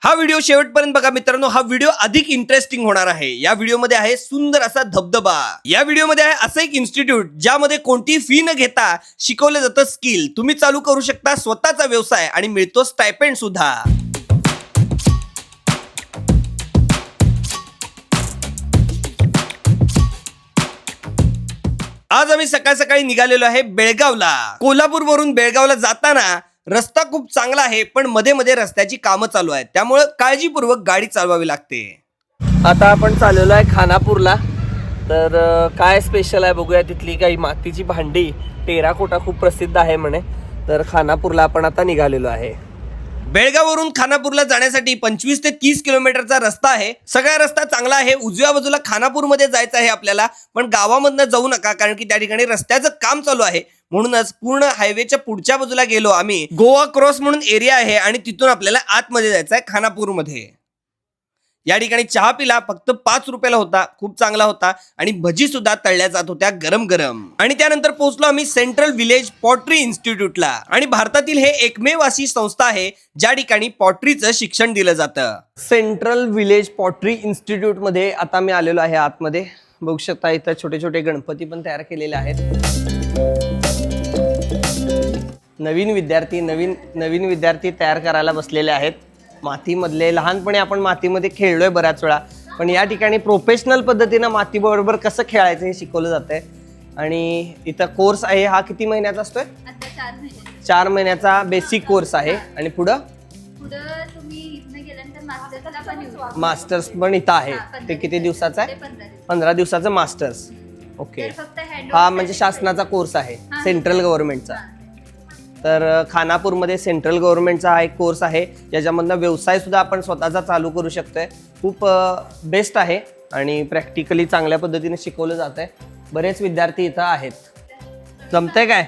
हा व्हिडिओ शेवटपर्यंत बघा मित्रांनो. हा व्हिडिओ अधिक इंटरेस्टिंग होणार आहे. या व्हिडिओमध्ये आहे सुंदर असा धबधबा. या व्हिडिओमध्ये आहे असं एक इन्स्टिट्यूट ज्यामध्ये कोणती फी न घेता शिकवलं जातं स्किल. तुम्ही चालू करू शकता स्वतःचा व्यवसाय आणि मिळतो स्टायपेंड सुद्धा. आज आम्ही सकाळ सकाळी निघालेलो आहे बेळगावला. कोल्हापूर वरून बेळगावला जाताना रस्ता खूप चांगला आहे, पण मध्ये मध्ये रस्त्याची कामं चालू आहेत, त्यामुळे काळजीपूर्वक गाडी चालवावी लागते. आता आपण चाललेलो आहे खानापूरला. तर काय स्पेशल आहे बघूया. तिथली काही मातीची भांडी, टेराकोटा खूप प्रसिद्ध आहे म्हणे. तर खानापूरला आपण आता निघालेलो आहे. बेळगाववरून खानापूरला जाण्यासाठी 25 ते 30 किलोमीटरचा रस्ता आहे. सगळा रस्ता चांगला आहे. उजव्या बाजूला खानापूरमध्ये जायचं आहे आपल्याला, पण गावामधनं जाऊ नका, कारण की त्या ठिकाणी रस्त्याचं काम चालू आहे. म्हणूनच पूर्ण हायवेच्या पुढच्या बाजूला गेलो आम्ही. गोवा क्रॉस म्हणून एरिया आहे आणि तिथून आपल्याला आतमध्ये जायचं आहे खानापूरमध्ये. या ठिकाणी चहा पिला, फक्त 5 रुपयाला होता. खूप चांगला होता आणि भजी सुद्धा तळल्या जात होत्या गरम गरम. आणि त्यानंतर पोहोचलो आम्ही सेंट्रल विलेज पॉटरी इन्स्टिट्यूटला. आणि भारतातील हे एकमेव अशी संस्था आहे ज्या ठिकाणी पॉटरीचं शिक्षण दिलं जातं. सेंट्रल विलेज पॉटरी इन्स्टिट्यूट मध्ये आता मी आलेलो आहे आतमध्ये. बघू शकता इथं छोटे छोटे गणपती पण तयार केलेले आहेत. नवीन विद्यार्थी तयार करायला बसलेले आहेत. मातीमधले लहानपणी आपण मातीमध्ये खेळलोय बऱ्याच वेळा, पण या ठिकाणी प्रोफेशनल पद्धतीनं मातीबरोबर कसं खेळायचं हे शिकवलं जातंय. आणि इथं कोर्स आहे. हा किती महिन्याचा असतोय? 4 महिन्याचा बेसिक कोर्स आहे. आणि पुढं मास्टर्स पण इथं आहे. ते किती दिवसाचं आहे? 15 दिवसाचं मास्टर्स. ओके. हा म्हणजे शासनाचा कोर्स आहे, सेंट्रल गव्हर्नमेंटचा. तर खानापूरमध्ये सेंट्रल गव्हर्नमेंटचा हा एक कोर्स आहे, ज्याच्यामधनं व्यवसाय सुद्धा आपण स्वतःचा चालू करू शकतोय. खूप बेस्ट आहे आणि प्रॅक्टिकली चांगल्या पद्धतीने शिकवलं जात आहे. बरेच विद्यार्थी इथं आहेत. जमतंय काय?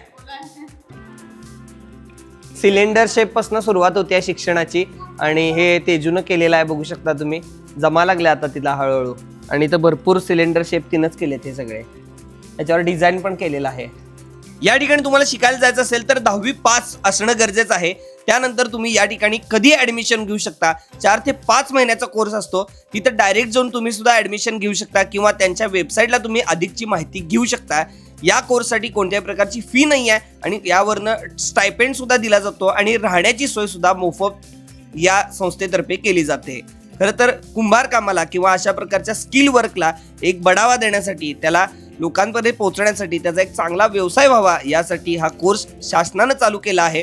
सिलेंडर शेप पासून सुरुवात होती आहे शिक्षणाची आणि हे तेजूनं केलेलं आहे. बघू शकता तुम्ही. जमा लागले आता तिला हळूहळू. आणि इथं भरपूर सिलेंडर शेप तिनंच केलेत हे सगळे. याच्यावर डिझाईन पण केलेलं आहे. या ठिकाणी तुम्हाला शिकायला जायचं असेल तर 10वी पास असणं गरजेचं आहे. त्यानंतर तुम्ही या ठिकाणी कधी ऍडमिशन घेऊ शकता. 4 ते 5 महिन्याचा कोर्स असतो. तिथं डायरेक्ट जाऊन तुम्ही सुद्धा ऍडमिशन घेऊ शकता किंवा त्यांच्या वेबसाईटला तुम्ही अधिकची माहिती घेऊ शकता. या कोर्ससाठी कोणत्याही प्रकारची फी नाही आहे आणि यावरनं स्टायपेंड सुद्धा दिला जातो आणि राहण्याची सोय सुद्धा मोफत या संस्थेतर्फे केली जाते. खरं तर कुंभार कामाला किंवा अशा प्रकारच्या स्किल वर्कला एक बढावा देण्यासाठी, त्याला लोकांपर्यंत पोहोचण्यासाठी, त्याचा एक चांगला व्यवसाय व्हावा, यासाठी हा कोर्स शासनानं चालू केला आहे.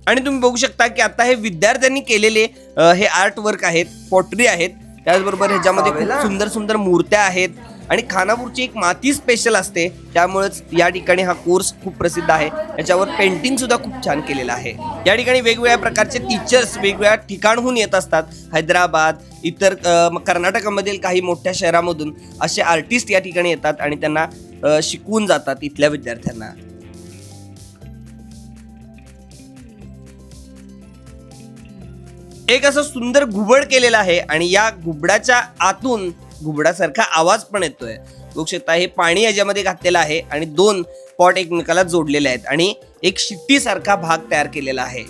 आणि तुम्ही बघू शकता की आता हे विद्यार्थ्यांनी केलेले हे आर्ट वर्क आहेत, पॉटरी आहेत. त्याचबरोबर ह्याच्यामध्ये खूप सुंदर सुंदर मूर्त्या आहेत. आणि खानापूरची एक माती स्पेशल असते, त्यामुळेच या ठिकाणी हा कोर्स खूप प्रसिद्ध आहे. याच्यावर पेंटिंग सुद्धा खूप छान केलेलं आहे. या ठिकाणी वेगवेगळ्या प्रकारचे टीचर्स वेगवेगळ्या ठिकाणहून येत असतात. हैदराबाद, इतर कर्नाटकामधील काही मोठ्या शहरामधून असे आर्टिस्ट या ठिकाणी येतात आणि त्यांना शिकवून जातात इथल्या विद्यार्थ्यांना. एक असं सुंदर घुबड केलेलं आहे आणि या घुबडाच्या आतून घुबडासारखा आवाज पण येतोय. बघू शकता हे पाणी याच्यामध्ये घातलेलं आहे आणि 2 पॉट एकमेकाला जोडलेले आहेत आणि एक शिट्टी सारखा भाग तयार केलेला आहे.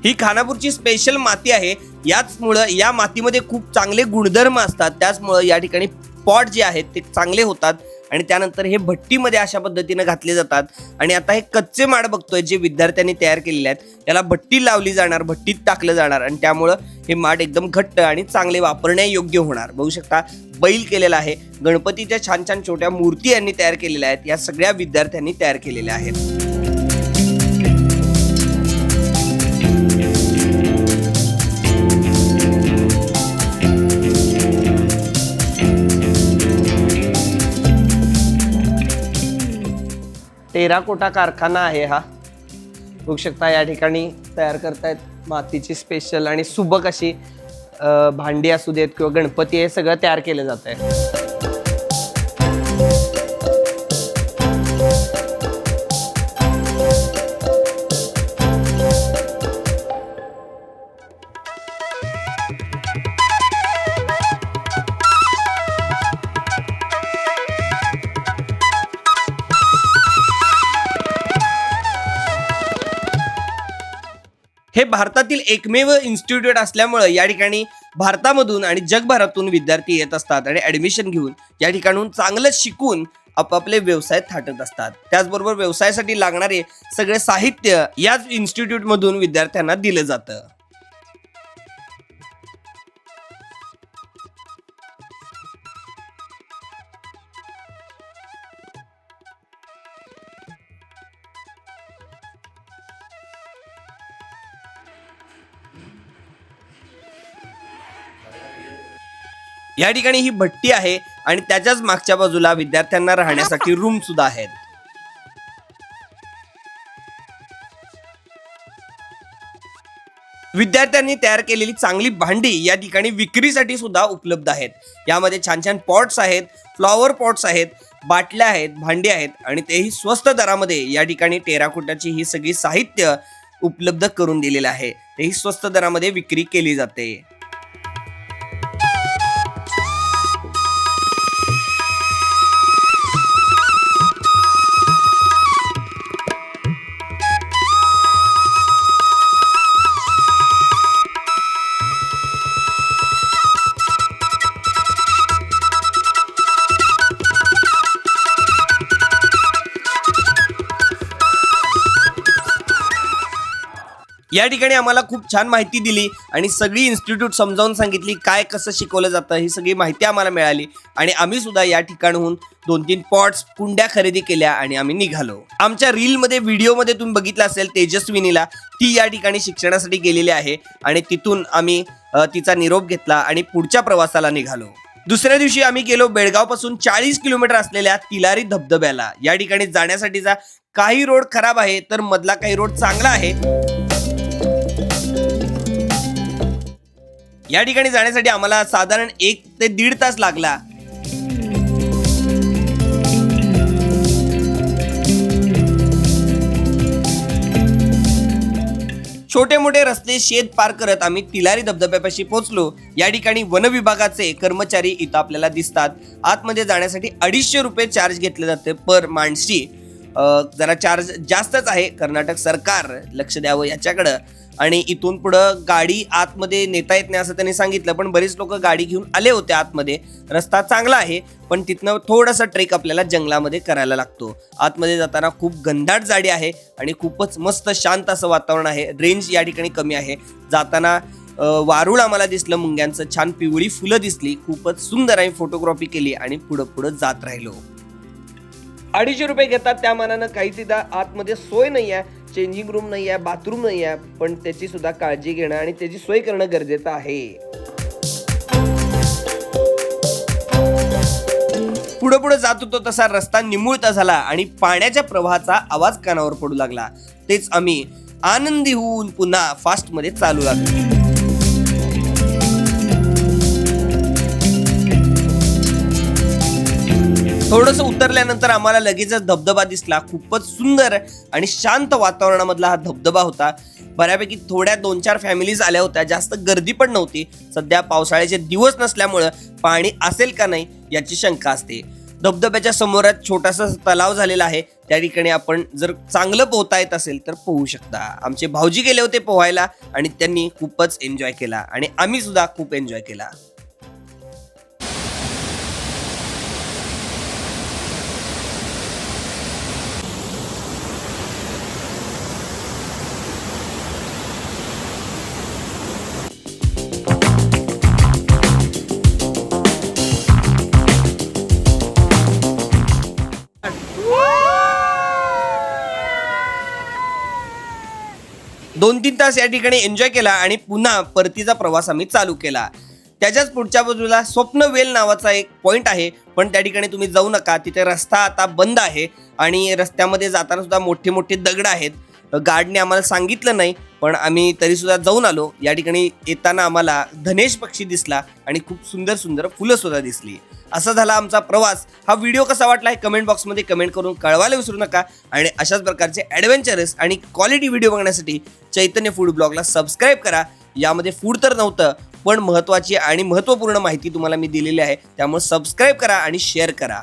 ही खानापूरची स्पेशल माती आहे. याचमुळं या मातीमध्ये खूप चांगले गुणधर्म असतात. त्याचमुळं या ठिकाणी पॉट जे आहेत ते चांगले होतात. आणि त्यानंतर हे भट्टीमध्ये अशा पद्धतीने घातले जातात. आणि आता हे कच्चे माड बघतोय जे विद्यार्थ्यांनी तयार केलेले आहेत, त्याला भट्टी लावली जाणार, भट्टीत टाकलं जाणार आणि त्यामुळं हे माड एकदम घट्ट आणि चांगले वापरण्यायोग्य होणार. बघू शकता बैल केलेला आहे. गणपतीच्या छान छान छोट्या मूर्ती यांनी तयार केलेल्या आहेत. या सगळ्या विद्यार्थ्यांनी तयार केलेल्या आहेत. टेराकोटा कारखाना आहे हा. बघू शकता या ठिकाणी तयार करतायत मातीची स्पेशल आणि सुबक अशी भांडी असू देत किंवा गणपती, हे सगळं तयार केलं जात आहे. हे भारतातील एकमेव इन्स्टिट्यूट असल्यामुळे या ठिकाणी भारतामधून आणि जगभरातून विद्यार्थी येत असतात आणि ऍडमिशन घेऊन या ठिकाणून चांगलं शिकून आपापले व्यवसाय थाटत असतात. त्याचबरोबर व्यवसायासाठी लागणारे सगळे साहित्य याच इन्स्टिट्यूट मधून विद्यार्थ्यांना दिलं जातं. या ठिकाणी ही भट्टी आहे आणि त्याच्याच मागच्या बाजूला विद्यार्थ्यांना राहण्यासाठी रूम सुद्धा आहेत. विद्यार्थ्यांनी तयार केलेली चांगली भांडी या ठिकाणी विक्रीसाठी सुद्धा उपलब्ध आहेत. यामध्ये छान छान पॉट्स आहेत, फ्लॉवर पॉट्स आहेत, बाटल्या आहेत, भांडी आहेत आणि तेही स्वस्त दरामध्ये या ठिकाणी टेराकोटाची ही सगळी साहित्य उपलब्ध करून दिलेलं आहे. तेही स्वस्त दरामध्ये विक्री केली जाते. या ठिकाणी आम्हाला खूप छान माहिती दिली आणि सगळी इन्स्टिट्यूट समजावून सांगितली, काय कसं शिकवलं जातं ही सगळी माहिती आम्हाला मिळाली आणि आम्ही सुद्धा या ठिकाणहून 2-3 पॉट्स कुंड्या खरेदी केल्या आणि आम्ही निघालो. आमच्या रीलमध्ये व्हिडिओमध्ये तुम्ही बघितलं असेल तेजस्विनीला, ती या ठिकाणी शिक्षणासाठी गेलेली आहे आणि तिथून आम्ही तिचा निरोप घेतला आणि पुढच्या प्रवासाला निघालो. दुसऱ्या दिवशी आम्ही गेलो बेळगाव पासून 40 किलोमीटर असलेल्या तिलारी धबधब्याला. या ठिकाणी जाण्यासाठीचा काही रोड खराब आहे तर मधला काही रोड चांगला आहे. या ठिकाणी जाण्यासाठी आम्हाला साधारण 1 ते 1.5 तास लागला. छोटे मोठे रस्ते शेत पार करत आम्ही तिलारी धबधब्यापाशी पोहोचलो. या ठिकाणी वन विभागाचे कर्मचारी इथं आपल्याला दिसतात. आतमध्ये जाण्यासाठी 250 रुपये चार्ज घेतले जाते पर माणशी. जरा चार्ज जास्तच आहे. कर्नाटक सरकार लक्ष द्यावं याच्याकडं. आणि इथून पुढं गाडी आतमध्ये नेता येत नाही असं त्यांनी सांगितलं, पण बरीच लोक गाडी घेऊन आले होते आतमध्ये. रस्ता चांगला आहे पण तिथनं थोडासा ट्रेक आपल्याला जंगलामध्ये करायला लागतो. आतमध्ये जाताना खूप घनदाट झाडी आहे आणि खूपच मस्त शांत असं वातावरण आहे. रेंज या ठिकाणी कमी आहे. जाताना वारुळ आम्हाला दिसलं मुंग्यांचं, छान पिवळी फुलं दिसली. खूपच सुंदर आम्ही फोटोग्राफी केली आणि पुढं जात राहिलो. 250 रुपये घेतात त्या मानानं काही तिथं आतमध्ये सोय नाही आहे. चेंजिंग रूम नाही आहे, बाथरूम नाही आहे, पण त्याची सुद्धा काळजी घेणं आणि त्याची सोय करणं गरजेचं आहे. पुढे जात होतो तसा रस्ता निमुळता झाला आणि पाण्याच्या प्रवाहाचा आवाज कानावर पडू लागला. तेच आम्ही आनंदी होऊन पुन्हा फास्ट मध्ये चालू लागलो. थोडंसं उतरल्यानंतर आम्हाला लगेचच धबधबा दिसला. खूपच सुंदर आणि शांत वातावरणामधला हा धबधबा होता. बऱ्यापैकी थोड्या 2-4 फॅमिलीज आल्या होत्या. जास्त गर्दी पण नव्हती. सध्या पावसाळ्याचे दिवस नसल्यामुळं पाणी असेल का नाही याची शंका असते. धबधब्याच्या समोरात छोटासा तलाव झालेला आहे. त्या ठिकाणी आपण जर चांगलं पोहता येत असेल तर पोहू शकता. आमचे भाऊजी गेले होते पोहायला आणि त्यांनी खूपच एन्जॉय केला आणि आम्ही सुद्धा खूप एन्जॉय केला. दोन 3 तास या ठिकाणी एन्जॉय केला आणि पुन्हा परतीचा प्रवास आम्ही चालू केला. त्याच्याच पुढच्या बाजूला स्वप्नवेल नावाचा एक पॉइंट आहे, पण त्या ठिकाणी तुम्ही जाऊ नका. तिथे रस्ता आता बंद आहे आणि रस्त्यामध्ये जाताना सुद्धा मोठे मोठे दगड आहेत. गार्डने आम्हाला सांगितलं नाही पण आम्ही तरी सुद्धा जाऊन आलो. या ठिकाणी येताना आम्हाला धनेश पक्षी दिसला आणि खूप सुंदर सुंदर फुलं सुद्धा दिसली. असा झाला आमचा प्रवास. हा व्हिडिओ कसा वाटला हे कमेंट बॉक्समध्ये कमेंट करून कळवायला विसरू नका. आणि अशाच प्रकारचे ॲडव्हेंचरस आणि क्वालिटी व्हिडिओ बघण्यासाठी चैतन्य फूड ब्लॉगला सबस्क्राईब करा. यामध्ये फूड तर नव्हतं पण महत्त्वाची आणि महत्त्वपूर्ण माहिती तुम्हाला मी दिलेली आहे, त्यामुळे सबस्क्राईब करा आणि शेअर करा.